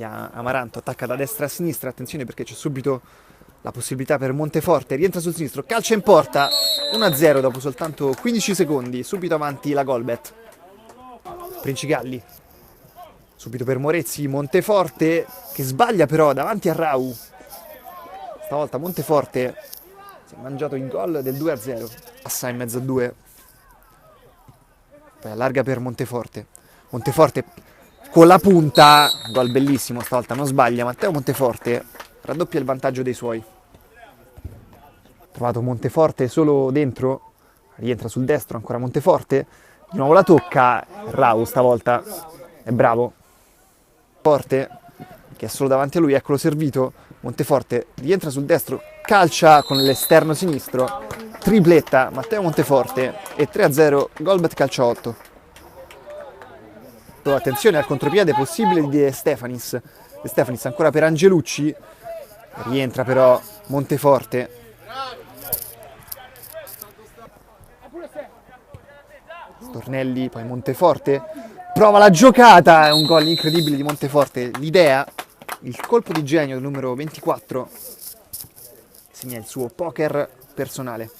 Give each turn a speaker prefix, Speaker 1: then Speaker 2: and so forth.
Speaker 1: Amaranto attacca da destra a sinistra, attenzione perché c'è subito la possibilità per Monteforte, rientra sul sinistro, calcia in porta, 1-0 dopo soltanto 15 secondi, subito avanti la Golbet. Princigalli, subito per Morezzi, Monteforte che sbaglia però davanti a Rau. Stavolta Monteforte si è mangiato il gol del 2-0, passa in mezzo a due, poi allarga per Monteforte. Monteforte con la punta, gol bellissimo, stavolta non sbaglia, Matteo Monteforte raddoppia il vantaggio dei suoi. Trovato Monteforte solo dentro, rientra sul destro, ancora Monteforte, di nuovo la tocca, Rau stavolta è bravo. Forte che è solo davanti a lui, eccolo servito, Monteforte rientra sul destro, calcia con l'esterno sinistro, tripletta Matteo Monteforte e 3-0, Golbet calcio 8. Attenzione al contropiede possibile di De Stefanis. De Stefanis ancora per Angelucci, rientra però Monteforte. Stornelli, poi Monteforte, prova la giocata, è un gol incredibile di Monteforte. L'idea, il colpo di genio del numero 24, segna il suo poker personale.